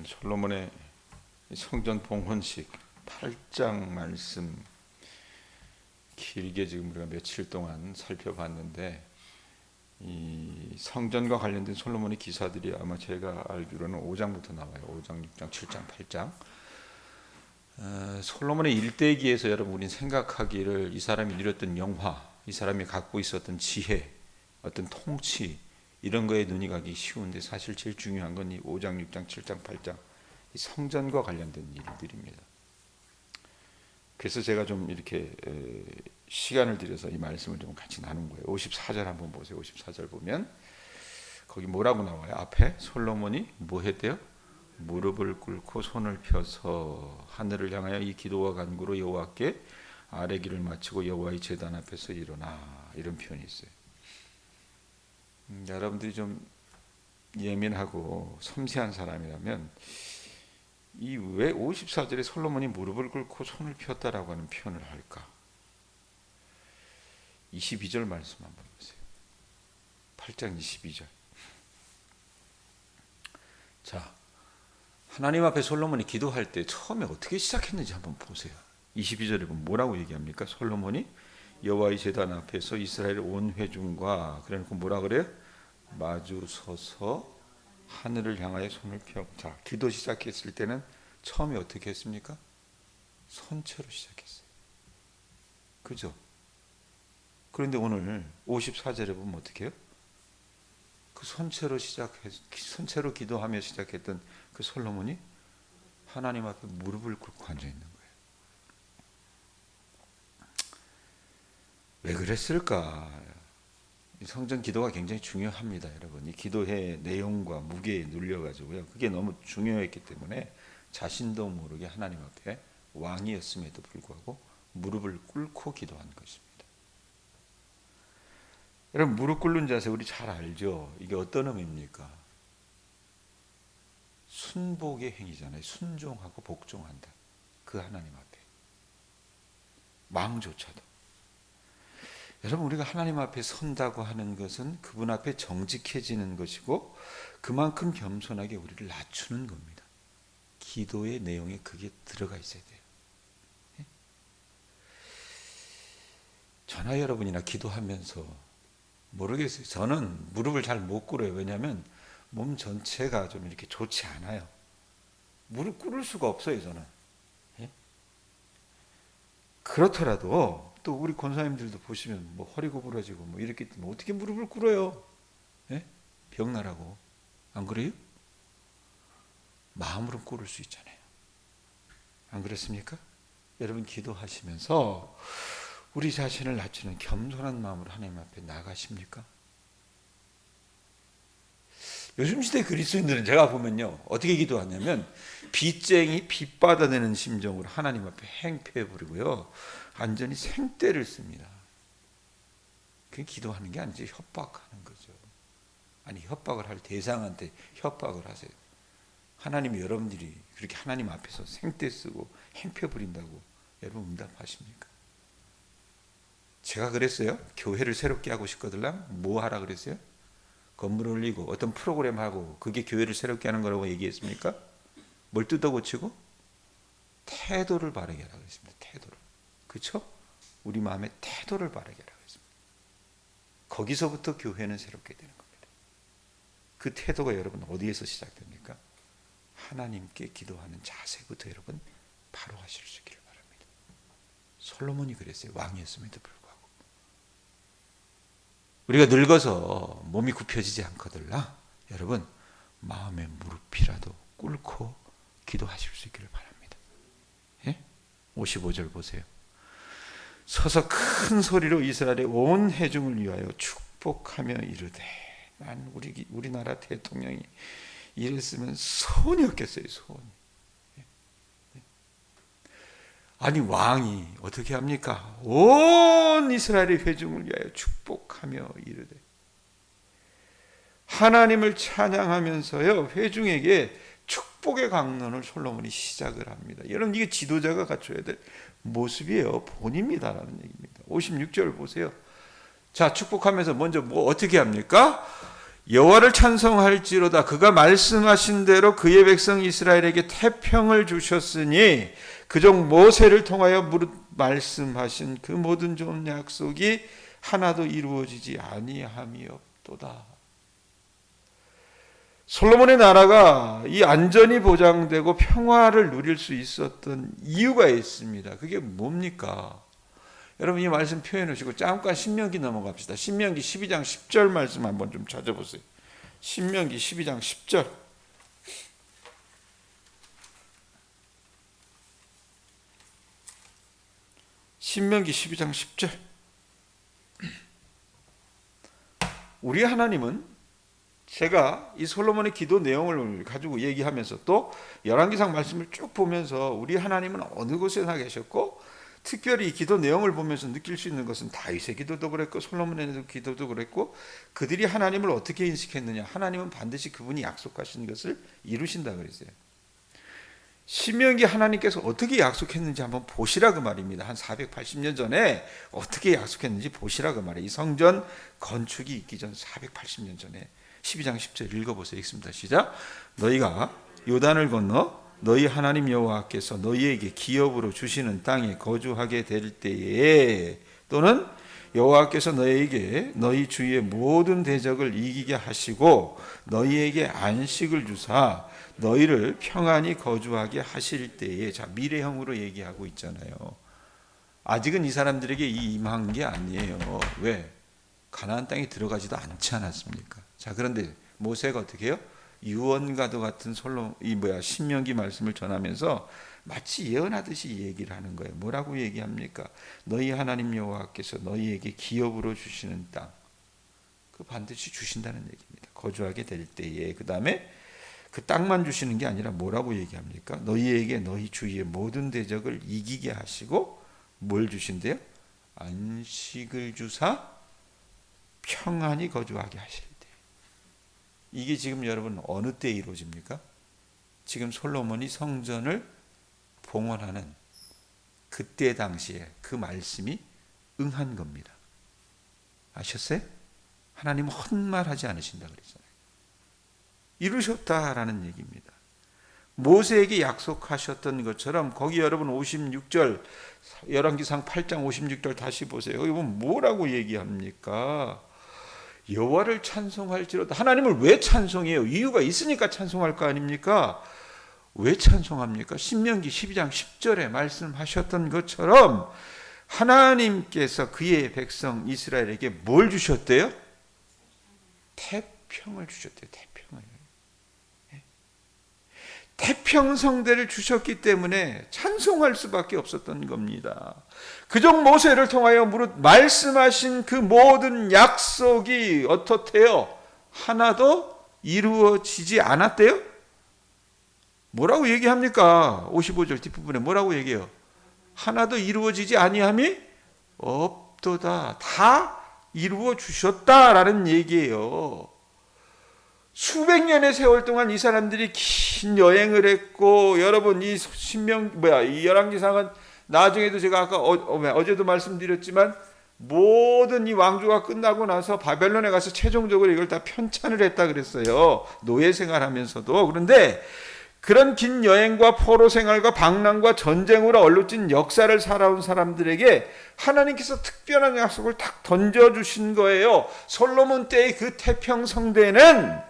솔로몬의 성전 봉헌식 8장 말씀 길게 지금 우리가 며칠 동안 살펴봤는데, 이 성전과 관련된 솔로몬의 기사들이 아마 제가 알기로는 5장부터 나와요. 5장, 6장, 7장, 8장. 솔로몬의 일대기에서 여러분 우리는 생각하기를 이 사람이 누렸던 영화, 이 사람이 갖고 있었던 지혜, 어떤 통치 이런 거에 눈이 가기 쉬운데, 사실 제일 중요한 건 이 5장, 6장, 7장, 8장 이 성전과 관련된 일들입니다. 그래서 제가 좀 이렇게 시간을 들여서 이 말씀을 좀 같이 나눈 거예요. 54절 한번 보세요. 54절 보면 거기 뭐라고 나와요? 앞에 솔로몬이 뭐 했대요? 무릎을 꿇고 손을 펴서 하늘을 향하여 이 기도와 간구로 여호와께 아뢰기를 마치고 여호와의 제단 앞에서 일어나, 이런 표현이 있어요. 여러분들이 좀 예민하고 섬세한 사람이라면 이 왜 54절에 솔로몬이 무릎을 꿇고 손을 폈다라고 하는 표현을 할까? 22절 말씀 한번 보세요. 8장 22절. 자, 하나님 앞에 솔로몬이 기도할 때 처음에 어떻게 시작했는지 한번 보세요. 22절에 보면 뭐라고 얘기합니까? 솔로몬이 여호와의 제단 앞에서 이스라엘 온 회중과 그래놓고 뭐라 그래요? 마주 서서 하늘을 향하여 손을 펴. 자, 기도 시작했을 때는 처음에 어떻게 했습니까? 손채로 시작했어요. 그죠? 그런데 오늘 54절에 보면 어떻게 해요? 그 손채로 기도하며 시작했던 그 솔로몬이 하나님 앞에 무릎을 꿇고 앉아 있는 거예요. 왜 그랬을까? 성전 기도가 굉장히 중요합니다, 여러분. 이 기도의 내용과 무게에 눌려가지고요. 그게 너무 중요했기 때문에 자신도 모르게 하나님 앞에 왕이었음에도 불구하고 무릎을 꿇고 기도한 것입니다. 여러분, 무릎 꿇는 자세 우리 잘 알죠? 이게 어떤 의미입니까? 순복의 행위잖아요. 순종하고 복종한다. 그 하나님 앞에. 왕조차도. 여러분, 우리가 하나님 앞에 선다고 하는 것은 그분 앞에 정직해지는 것이고 그만큼 겸손하게 우리를 낮추는 겁니다. 기도의 내용에 그게 들어가 있어야 돼요. 예? 저나 여러분이나 기도하면서 모르겠어요. 저는 무릎을 잘 못 꿇어요. 왜냐하면 몸 전체가 좀 이렇게 좋지 않아요. 무릎 꿇을 수가 없어요, 저는. 예? 그렇더라도 또 우리 권사님들도 보시면 뭐 허리 구부러지고 뭐 이렇게 되면 어떻게 무릎을 꿇어요? 예? 병나라고. 안 그래요? 마음으로 꿇을 수 있잖아요. 안 그렇습니까? 여러분, 기도하시면서 우리 자신을 낮추는 겸손한 마음으로 하나님 앞에 나가십니까? 요즘 시대 그리스도인들은 제가 보면요, 어떻게 기도하냐면 빚쟁이 빚 받아내는 심정으로 하나님 앞에 행패해버리고요, 완전히 생떼를 씁니다. 그게 기도하는 게 아니죠. 협박하는 거죠. 아니, 협박을 할 대상한테 협박을 하세요. 하나님이 여러분들이 그렇게 하나님 앞에서 생떼 쓰고 행패 부린다고 여러분 응답하십니까? 제가 그랬어요. 교회를 새롭게 하고 싶거든요. 뭐 하라 그랬어요? 건물 올리고 어떤 프로그램 하고 그게 교회를 새롭게 하는 거라고 얘기했습니까? 뭘 뜯어고치고? 태도를 바르게 하라고 했습니다. 태도를. 그렇죠? 우리 마음의 태도를 바르게 하라고 했습니다. 거기서부터 교회는 새롭게 되는 겁니다. 그 태도가 여러분 어디에서 시작됩니까? 하나님께 기도하는 자세부터 여러분 바로 하실 수 있기를 바랍니다. 솔로몬이 그랬어요. 왕이었음에도 불구하고. 우리가 늙어서 몸이 굽혀지지 않거들라 여러분, 마음의 무릎이라도 꿇고 기도하실 수 있기를 바랍니다. 예? 55절 보세요. 서서 큰 소리로 이스라엘의 온 회중을 위하여 축복하며 이르되. 난 우리나라 대통령이 이랬으면 손이었겠어요. 손이. 아니, 왕이 어떻게 합니까? 온 이스라엘의 회중을 위하여 축복하며 이르되. 하나님을 찬양하면서요, 회중에게 축복의 강론을 솔로몬이 시작을 합니다. 여러분, 이게 지도자가 갖춰야 될 모습이에요. 본입니다라는 얘기입니다. 56절 보세요. 자, 축복하면서 먼저 뭐 어떻게 합니까? 여호와를 찬송할지로다. 그가 말씀하신 대로 그의 백성 이스라엘에게 태평을 주셨으니 그종 모세를 통하여 무릇 말씀하신 그 모든 좋은 약속이 하나도 이루어지지 아니함이 없도다. 솔로몬의 나라가 이 안전이 보장되고 평화를 누릴 수 있었던 이유가 있습니다. 그게 뭡니까? 여러분 이 말씀 표현해 놓으시고 잠깐 신명기 넘어갑시다. 신명기 12장 10절 말씀 한번 좀 찾아보세요. 신명기 12장 10절. 신명기 12장 10절. 우리 하나님은 제가 이 솔로몬의 기도 내용을 가지고 얘기하면서 또 열왕기상 말씀을 쭉 보면서 우리 하나님은 어느 곳에나 계셨고 특별히 이 기도 내용을 보면서 느낄 수 있는 것은 다윗의 기도도 그랬고 솔로몬의 기도도 그랬고 그들이 하나님을 어떻게 인식했느냐. 하나님은 반드시 그분이 약속하신 것을 이루신다 그랬어요. 신명기 하나님께서 어떻게 약속했는지 한번 보시라 그 말입니다. 한 480년 전에 어떻게 약속했는지 보시라 그 말이에요. 이 성전 건축이 있기 전 480년 전에 12장 10절 읽어보세요. 읽습니다. 시작. 너희가 요단을 건너 너희 하나님 여호와께서 너희에게 기업으로 주시는 땅에 거주하게 될 때에 또는 여호와께서 너희에게 너희 주위의 모든 대적을 이기게 하시고 너희에게 안식을 주사 너희를 평안히 거주하게 하실 때에 자 미래형으로 얘기하고 있잖아요. 아직은 이 사람들에게 임한 게 아니에요. 왜? 가나안 땅에 들어가지도 않지 않았습니까? 자 그런데 모세가 어떻게 해요? 유언과도 같은 신명기 말씀을 전하면서 마치 예언하듯이 얘기를 하는 거예요. 뭐라고 얘기합니까? 너희 하나님 여호와께서 너희에게 기업으로 주시는 땅, 그 반드시 주신다는 얘기입니다. 거주하게 될 때에 그 다음에 그 땅만 주시는 게 아니라 뭐라고 얘기합니까? 너희에게 너희 주위의 모든 대적을 이기게 하시고 뭘 주신대요? 안식을 주사 평안히 거주하게 하실 때. 이게 지금 여러분 어느 때에 이루어집니까? 지금 솔로몬이 성전을 봉헌하는 그때 당시에 그 말씀이 응한 겁니다. 아셨어요? 하나님은 헛말하지 않으신다 그랬잖아요. 이루셨다라는 얘기입니다. 모세에게 약속하셨던 것처럼 거기 여러분 56절 열왕기상 8장 56절 다시 보세요. 여기 보면 뭐라고 얘기합니까? 여호와를 찬송할지로다. 하나님을 왜 찬송해요? 이유가 있으니까 찬송할 거 아닙니까? 왜 찬송합니까? 신명기 12장 10절에 말씀하셨던 것처럼 하나님께서 그의 백성 이스라엘에게 뭘 주셨대요? 태평을 주셨대요. 태평을. 태평성대를 주셨기 때문에 찬송할 수밖에 없었던 겁니다. 그종 모세를 통하여 무릇 말씀하신 그 모든 약속이 어떻대요? 하나도 이루어지지 않았대요? 뭐라고 얘기합니까? 55절 뒷부분에 뭐라고 얘기해요? 하나도 이루어지지 아니함이 없도다. 다 이루어 주셨다라는 얘기예요. 수백 년의 세월 동안 이 사람들이 긴 여행을 했고 여러분 이 이 열왕기상은 나중에도 제가 아까 어제도 말씀드렸지만 모든 이 왕조가 끝나고 나서 바벨론에 가서 최종적으로 이걸 다 편찬을 했다 그랬어요. 노예 생활하면서도. 그런데 그런 긴 여행과 포로 생활과 방랑과 전쟁으로 얼룩진 역사를 살아온 사람들에게 하나님께서 특별한 약속을 탁 던져주신 거예요. 솔로몬 때의 그 태평성대는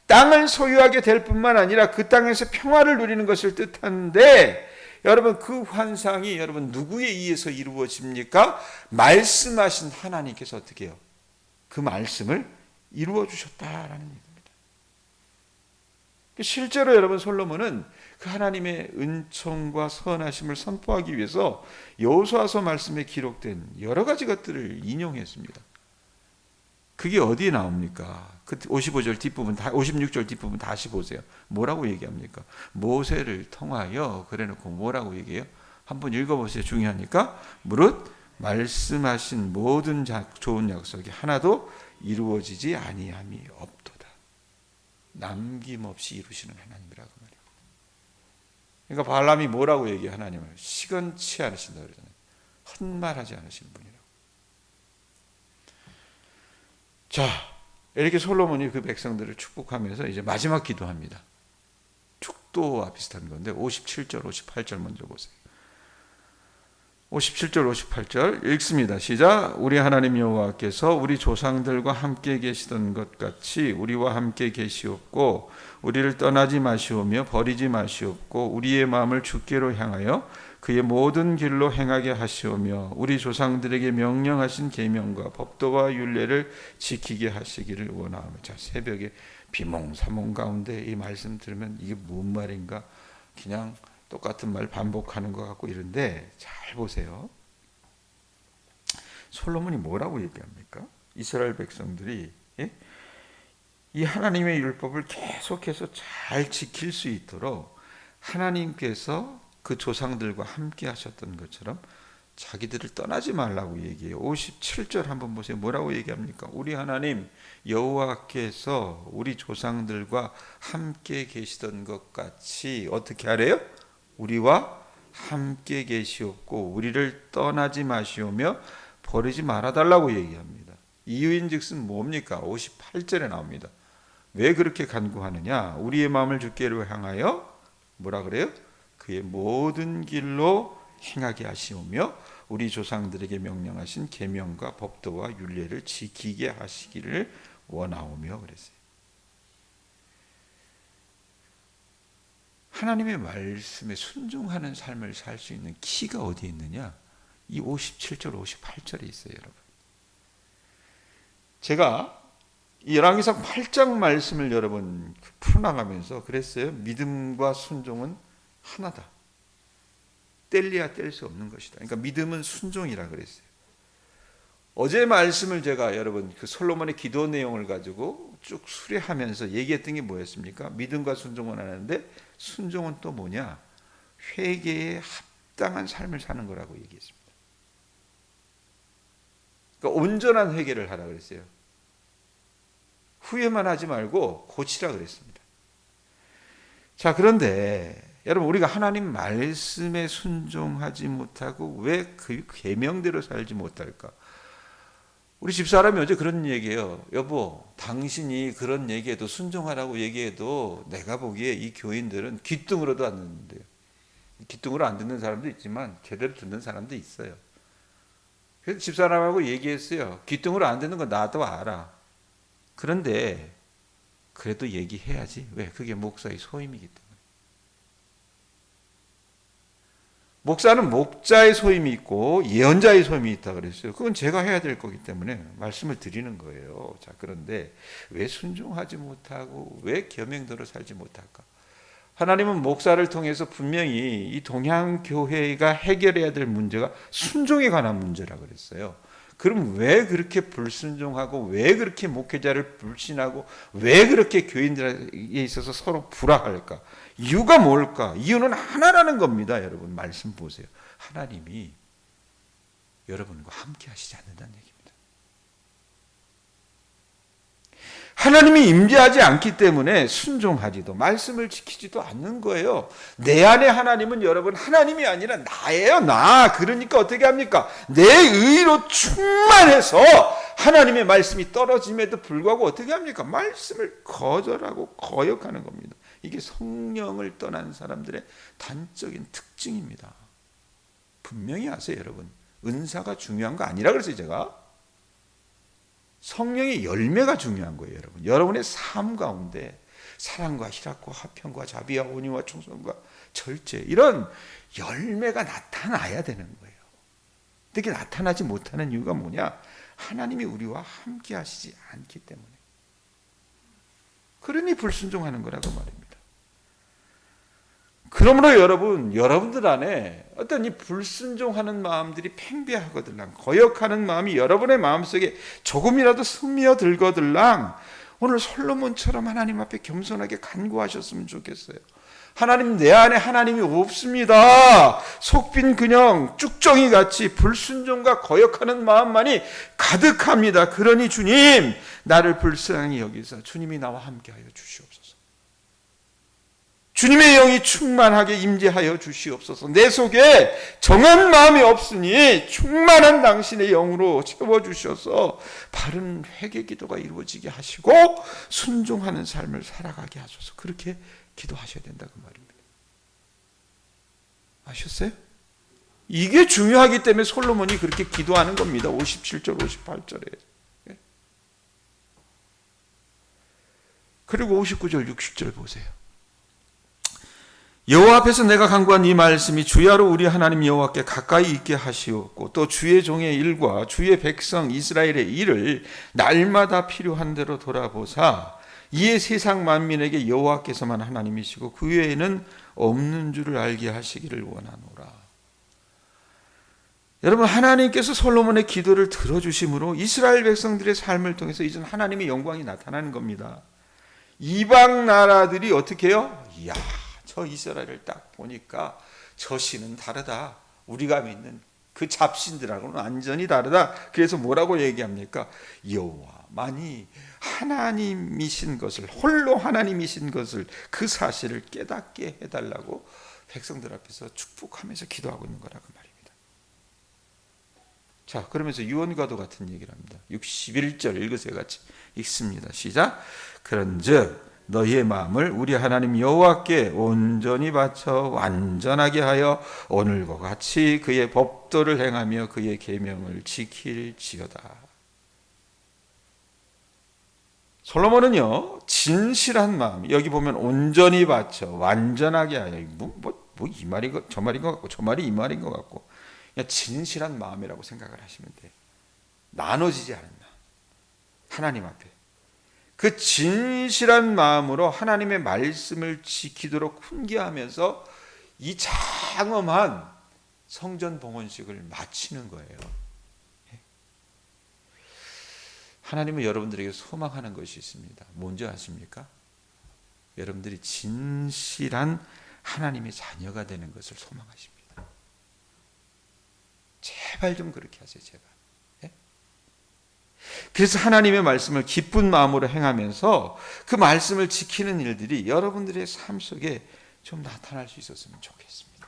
땅을 소유하게 될 뿐만 아니라 그 땅에서 평화를 누리는 것을 뜻하는데 여러분 그 환상이 여러분 누구에 의해서 이루어집니까? 말씀하신 하나님께서 어떻게 해요? 그 말씀을 이루어 주셨다라는 얘기입니다. 실제로 여러분 솔로몬은 그 하나님의 은총과 선하심을 선포하기 위해서 여호수아서 말씀에 기록된 여러 가지 것들을 인용했습니다. 그게 어디에 나옵니까? 그 55절 뒷부분, 56절 뒷부분 다시 보세요. 뭐라고 얘기합니까? 모세를 통하여 그래놓고 뭐라고 얘기해요? 한번 읽어보세요. 중요하니까. 무릇 말씀하신 모든 좋은 약속이 하나도 이루어지지 아니함이 없도다. 남김없이 이루시는 하나님이라고 말이에요. 그러니까 발람이 뭐라고 얘기해? 하나님을 시건치 않으신다 그러잖아요. 헛말하지 않으시는 분이라고. 자, 이렇게 솔로몬이 그 백성들을 축복하면서 이제 마지막 기도합니다. 축도와 비슷한 건데 57절, 58절 먼저 보세요. 57절, 58절 읽습니다. 시작. 우리 하나님 여호와께서 우리 조상들과 함께 계시던 것 같이 우리와 함께 계시옵고 우리를 떠나지 마시오며 버리지 마시옵고 우리의 마음을 주께로 향하여 그의 모든 길로 행하게 하시오며 우리 조상들에게 명령하신 계명과 법도와 율례를 지키게 하시기를 원하오며. 자, 새벽에 비몽사몽 가운데 이 말씀 들으면 이게 뭔 말인가 그냥 똑같은 말 반복하는 것 같고 이런데 잘 보세요. 솔로몬이 뭐라고 얘기합니까? 이스라엘 백성들이 이 하나님의 율법을 계속해서 잘 지킬 수 있도록 하나님께서 그 조상들과 함께 하셨던 것처럼 자기들을 떠나지 말라고 얘기해요. 57절 한번 보세요. 뭐라고 얘기합니까? 우리 하나님 여호와께서 우리 조상들과 함께 계시던 것 같이 어떻게 하래요? 우리와 함께 계시옵고 우리를 떠나지 마시오며 버리지 말아달라고 얘기합니다. 이유인즉슨 뭡니까? 58절에 나옵니다. 왜 그렇게 간구하느냐? 우리의 마음을 주께로 향하여 뭐라 그래요? 그의 모든 길로 행하게 하시오며 우리 조상들에게 명령하신 계명과 법도와 율례를 지키게 하시기를 원하오며 그랬어요. 하나님의 말씀에 순종하는 삶을 살 수 있는 키가 어디에 있느냐? 이 57절, 58절에 있어요, 여러분. 제가 이 열왕기상 8장 말씀을 여러분 풀어나가면서 그랬어요. 믿음과 순종은 하나다. 뗄래야 뗄 수 없는 것이다. 그러니까 믿음은 순종이라 그랬어요. 어제 말씀을 제가 여러분 그 솔로몬의 기도 내용을 가지고 쭉 수레하면서 얘기했던 게 뭐였습니까? 믿음과 순종은 하는데 순종은 또 뭐냐? 회개에 합당한 삶을 사는 거라고 얘기했습니다. 그러니까 온전한 회개를 하라 그랬어요. 후회만 하지 말고 고치라 그랬습니다. 자, 그런데 여러분 우리가 하나님 말씀에 순종하지 못하고 왜 그 계명대로 살지 못할까? 우리 집사람이 어제 그런 얘기해요. 여보, 당신이 그런 얘기해도 순종하라고 얘기해도 내가 보기에 이 교인들은 귀뚱으로도 안 듣는데요. 귀뚱으로 안 듣는 사람도 있지만 제대로 듣는 사람도 있어요. 그래서 집사람하고 얘기했어요. 귀뚱으로 안 듣는 거 나도 알아. 그런데 그래도 얘기해야지. 왜? 그게 목사의 소임이기 때문에. 목사는 목자의 소임이 있고 예언자의 소임이 있다 그랬어요. 그건 제가 해야 될 거기 때문에 말씀을 드리는 거예요. 자, 그런데 왜 순종하지 못하고 왜 계명대로 살지 못할까? 하나님은 목사를 통해서 분명히 이 동양교회가 해결해야 될 문제가 순종에 관한 문제라 그랬어요. 그럼 왜 그렇게 불순종하고 왜 그렇게 목회자를 불신하고 왜 그렇게 교인들에 있어서 서로 불화할까? 이유가 뭘까? 이유는 하나라는 겁니다. 여러분 말씀 보세요. 하나님이 여러분과 함께 하시지 않는다는 얘기입니다. 하나님이 임재하지 않기 때문에 순종하지도 말씀을 지키지도 않는 거예요. 내 안에 하나님은 여러분 하나님이 아니라 나예요. 나. 그러니까 어떻게 합니까? 내 의로 충만해서 하나님의 말씀이 떨어짐에도 불구하고 어떻게 합니까? 말씀을 거절하고 거역하는 겁니다. 이게 성령을 떠난 사람들의 단적인 특징입니다. 분명히 아세요, 여러분. 은사가 중요한 거 아니라 그랬어요, 제가. 성령의 열매가 중요한 거예요, 여러분. 여러분의 삶 가운데 사랑과 희락과 화평과 자비와 온유와 충성과 절제 이런 열매가 나타나야 되는 거예요. 그게 나타나지 못하는 이유가 뭐냐? 하나님이 우리와 함께 하시지 않기 때문에. 그러니 불순종하는 거라고 말입니다. 그러므로 여러분들 안에 어떤 이 불순종하는 마음들이 팽배하거들랑 거역하는 마음이 여러분의 마음속에 조금이라도 스며들거들랑 오늘 솔로몬처럼 하나님 앞에 겸손하게 간구하셨으면 좋겠어요. 하나님, 내 안에 하나님이 없습니다. 속빈 그냥 쭉정이 같이 불순종과 거역하는 마음만이 가득합니다. 그러니 주님, 나를 불쌍히 여기서 주님이 나와 함께하여 주시옵소서. 주님의 영이 충만하게 임재하여 주시옵소서. 내 속에 정한 마음이 없으니 충만한 당신의 영으로 채워주셔서 바른 회개 기도가 이루어지게 하시고 순종하는 삶을 살아가게 하소서. 그렇게 기도하셔야 된다 그 말입니다. 아셨어요? 이게 중요하기 때문에 솔로몬이 그렇게 기도하는 겁니다. 57절 58절에. 그리고 59절 60절 보세요. 여호와 앞에서 내가 간구한 이 말씀이 주야로 우리 하나님 여호와께 가까이 있게 하시옵고 또 주의 종의 일과 주의 백성 이스라엘의 일을 날마다 필요한 대로 돌아보사 이에 세상 만민에게 여호와께서만 하나님이시고 그 외에는 없는 줄을 알게 하시기를 원하노라. 여러분, 하나님께서 솔로몬의 기도를 들어주심으로 이스라엘 백성들의 삶을 통해서 이제 하나님의 영광이 나타나는 겁니다. 이방 나라들이 어떻게 해요? 이야, 저 이스라엘을 딱 보니까 저 신은 다르다. 우리가 믿는 그 잡신들하고는 완전히 다르다. 그래서 뭐라고 얘기합니까? 여호와만이 하나님이신 것을, 홀로 하나님이신 것을, 그 사실을 깨닫게 해달라고 백성들 앞에서 축복하면서 기도하고 있는 거라고 말입니다. 자, 그러면서 유언과도 같은 얘기를 합니다. 61절 읽으세요. 같이 읽습니다. 시작. 그런즉 너희의 마음을 우리 하나님 여호와께 온전히 바쳐 완전하게 하여 오늘과 같이 그의 법도를 행하며 그의 계명을 지킬지어다. 솔로몬은요, 진실한 마음, 여기 보면 온전히 바쳐 완전하게 하여, 이 말이 저 말인 것 같고 저 말이 이 말인 것 같고, 그냥 진실한 마음이라고 생각을 하시면 돼요. 나눠지지 않은 마음, 하나님 앞에 그 진실한 마음으로 하나님의 말씀을 지키도록 훈계하면서 이 장엄한 성전 봉헌식을 마치는 거예요. 하나님은 여러분들에게 소망하는 것이 있습니다. 뭔지 아십니까? 여러분들이 진실한 하나님의 자녀가 되는 것을 소망하십니다. 제발 좀 그렇게 하세요. 제발. 그래서 하나님의 말씀을 기쁜 마음으로 행하면서 그 말씀을 지키는 일들이 여러분들의 삶 속에 좀 나타날 수 있었으면 좋겠습니다.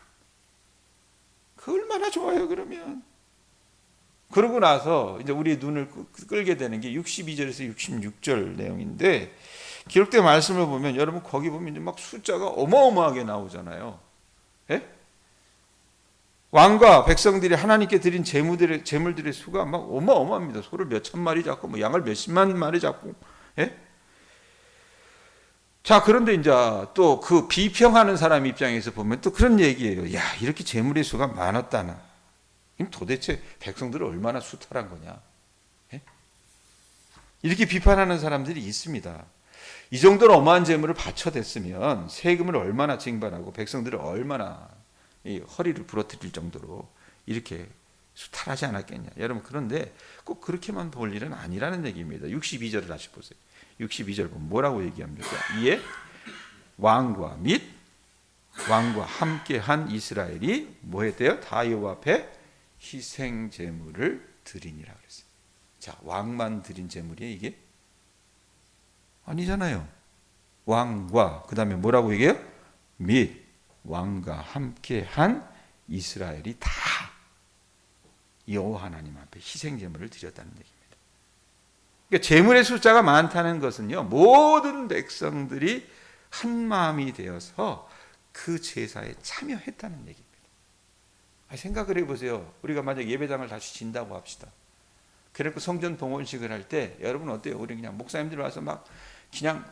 그 얼마나 좋아요. 그러면 그러고 나서 이제 우리의 눈을 끌게 되는 게 62절에서 66절 내용인데, 기록된 말씀을 보면 여러분 거기 보면 이제 막 숫자가 어마어마하게 나오잖아요. 예? 왕과 백성들이 하나님께 드린 제물들의 수가 막 어마어마합니다. 소를 몇천 마리 잡고 뭐 양을 몇십만 마리 잡고. 예? 자, 그런데 이제 또 그 비평하는 사람 입장에서 보면 또 그런 얘기예요. 야, 이렇게 제물의 수가 많았다나. 도대체 백성들은 얼마나 수탈한 거냐. 예? 이렇게 비판하는 사람들이 있습니다. 이 정도로 어마한 제물을 바쳐댔으면 세금을 얼마나 징발하고 백성들을 얼마나 이 허리를 부러뜨릴 정도로 이렇게 수탈하지 않았겠냐. 여러분, 그런데 꼭 그렇게만 볼 일은 아니라는 얘기입니다. 62절을 다시 보세요. 62절 보면 뭐라고 얘기합니까? 이에 왕과 함께한 이스라엘이 뭐 했대요? 다 여호와 앞에 희생 제물을 드리니라 그랬어요. 자, 왕만 드린 제물이에요, 이게? 아니잖아요. 왕과 그다음에 뭐라고 얘기해요? 및 왕과 함께한 이스라엘이 다 여호와 하나님 앞에 희생 제물을 드렸다는 얘기입니다. 그러니까 제물의 숫자가 많다는 것은요, 모든 백성들이 한 마음이 되어서 그 제사에 참여했다는 얘기입니다. 생각을 해보세요. 우리가 만약 예배당을 다시 진다고 합시다. 그래서 성전 봉헌식을 할 때 여러분 어때요? 우리 그냥 목사님들 와서 막 그냥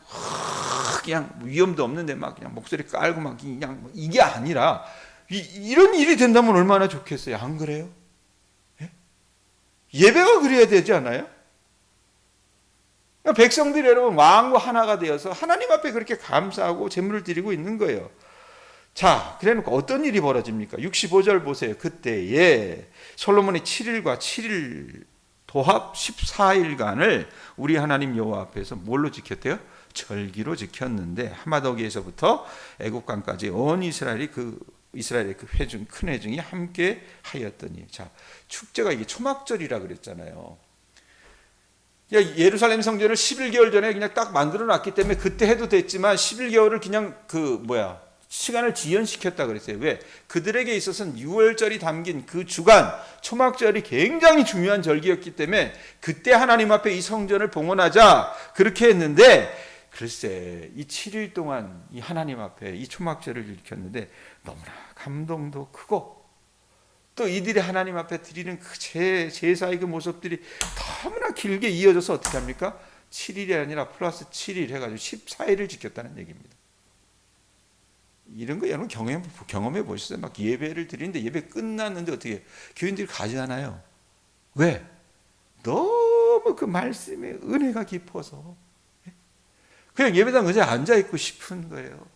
위험도 없는데 막 그냥 목소리 깔고 막 그냥 이게 아니라 이런 일이 된다면 얼마나 좋겠어요. 안 그래요? 예? 예배가 그래야 되지 않아요? 백성들이 여러분 왕과 하나가 되어서 하나님 앞에 그렇게 감사하고 제물을 드리고 있는 거예요. 자, 그래놓고 어떤 일이 벌어집니까? 65절 보세요. 그때에 솔로몬이 7일과 7일 도합 14일간을 우리 하나님 여호와 앞에서 뭘로 지켰대요? 절기로 지켰는데 하마더기에서부터 애국강까지 온 이스라엘의 그 회중, 큰 회중이 함께 하였더니, 자, 축제가 이게 초막절이라 그랬잖아요. 예루살렘 성전을 11개월 전에 그냥 딱 만들어 놨기 때문에 그때 해도 됐지만 11개월을 그냥 시간을 지연시켰다 그랬어요. 왜? 그들에게 있어서는 유월절이 담긴 그 주간, 초막절이 굉장히 중요한 절기였기 때문에 그때 하나님 앞에 이 성전을 봉헌하자 그렇게 했는데, 글쎄 이 7일 동안 이 하나님 앞에 이 초막절을 일으켰는데 너무나 감동도 크고, 또 이들이 하나님 앞에 드리는 그 제사의 그 모습들이 너무나 길게 이어져서 어떻게 합니까? 7일이 아니라 플러스 7일 해가지고 14일을 지켰다는 얘기입니다. 이런 거 여러분 경험해 보셨어요? 막 예배를 드리는데 예배 끝났는데 어떻게 교인들이 가지 않아요? 왜? 너무 그 말씀의 은혜가 깊어서 그냥 예배당 의자에 앉아 있고 싶은 거예요.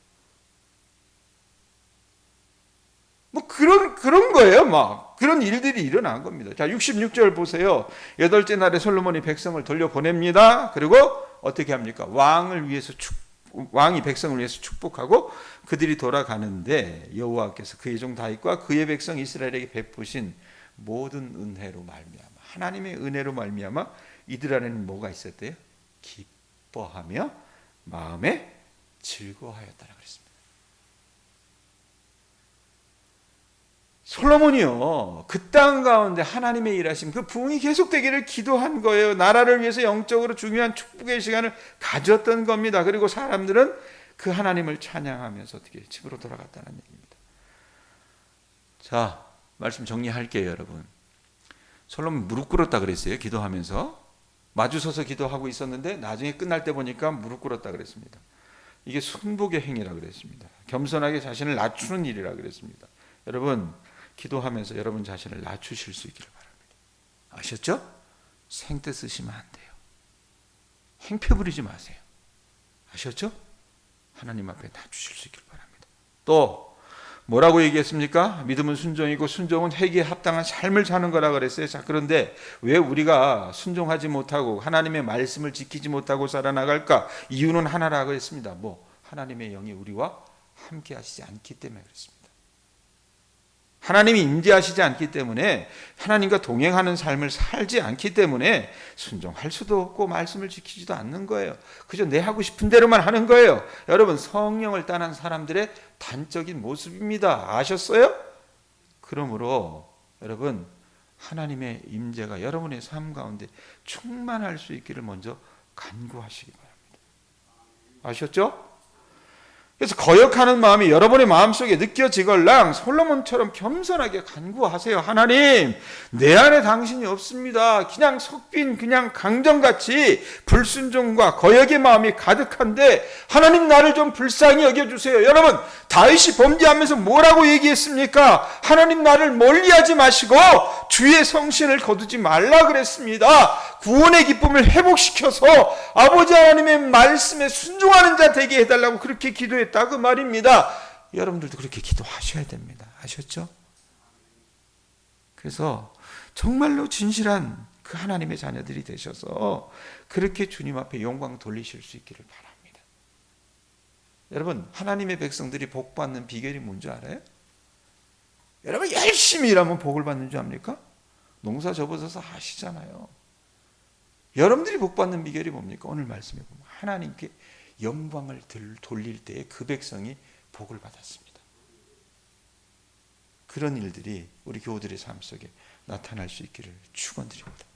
뭐 그런 거예요. 막 그런 일들이 일어난 겁니다. 자, 66절 보세요. 8째 날에 솔로몬이 백성을 돌려보냅니다. 그리고 어떻게 합니까? 왕이 백성을 위해서 축복하고 그들이 돌아가는데 여호와께서 그의 종 다윗과 그의 백성 이스라엘에게 베푸신 모든 은혜로 말미암아, 하나님의 은혜로 말미암아 이들 안에는 뭐가 있었대요? 기뻐하며 마음에 즐거워하였다라 그랬습니다. 솔로몬이요, 그 땅 가운데 하나님의 일하심, 그 부흥이 계속되기를 기도한 거예요. 나라를 위해서 영적으로 중요한 축복의 시간을 가졌던 겁니다. 그리고 사람들은 그 하나님을 찬양하면서 어떻게 집으로 돌아갔다는 얘기입니다. 자, 말씀 정리할게요, 여러분. 솔로몬 무릎 꿇었다 그랬어요. 기도하면서 마주서서 기도하고 있었는데 나중에 끝날 때 보니까 무릎 꿇었다 그랬습니다. 이게 순복의 행위라 그랬습니다. 겸손하게 자신을 낮추는 일이라 그랬습니다. 여러분, 기도하면서 여러분 자신을 낮추실 수 있기를 바랍니다. 아셨죠? 생떼 쓰시면 안 돼요. 행패 부리지 마세요. 아셨죠? 하나님 앞에 낮추실 수 있기를 바랍니다. 또 뭐라고 얘기했습니까? 믿음은 순종이고 순종은 회개에 합당한 삶을 사는 거라 그랬어요. 자, 그런데 왜 우리가 순종하지 못하고 하나님의 말씀을 지키지 못하고 살아나갈까? 이유는 하나라고 했습니다. 뭐? 하나님의 영이 우리와 함께 하시지 않기 때문에 그렇습니다. 하나님이 임재하시지 않기 때문에, 하나님과 동행하는 삶을 살지 않기 때문에 순종할 수도 없고 말씀을 지키지도 않는 거예요. 그저 내 하고 싶은 대로만 하는 거예요. 여러분, 성령을 떠난 사람들의 단적인 모습입니다. 아셨어요? 그러므로 여러분, 하나님의 임재가 여러분의 삶 가운데 충만할 수 있기를 먼저 간구하시기 바랍니다. 아셨죠? 그래서 거역하는 마음이 여러분의 마음속에 느껴지걸랑 솔로몬처럼 겸손하게 간구하세요. 하나님, 내 안에 당신이 없습니다. 그냥 속빈 그냥 강정같이 불순종과 거역의 마음이 가득한데 하나님, 나를 좀 불쌍히 여겨주세요. 여러분, 다윗이 범죄하면서 뭐라고 얘기했습니까? 하나님, 나를 멀리하지 마시고 주의 성신을 거두지 말라 그랬습니다. 구원의 기쁨을 회복시켜서 아버지 하나님의 말씀에 순종하는 자 되게 해달라고 그렇게 기도했다 그 말입니다. 여러분들도 그렇게 기도하셔야 됩니다. 아셨죠? 그래서 정말로 진실한 그 하나님의 자녀들이 되셔서 그렇게 주님 앞에 영광 돌리실 수 있기를 바랍니다. 여러분, 하나님의 백성들이 복 받는 비결이 뭔지 알아요? 여러분, 열심히 일하면 복을 받는 줄 압니까? 농사 접어서서 아시잖아요. 여러분들이 복 받는 비결이 뭡니까? 오늘 말씀해 보면 하나님께 영광을 돌릴 때에 그 백성이 복을 받았습니다. 그런 일들이 우리 교우들의 삶 속에 나타날 수 있기를 축원드립니다.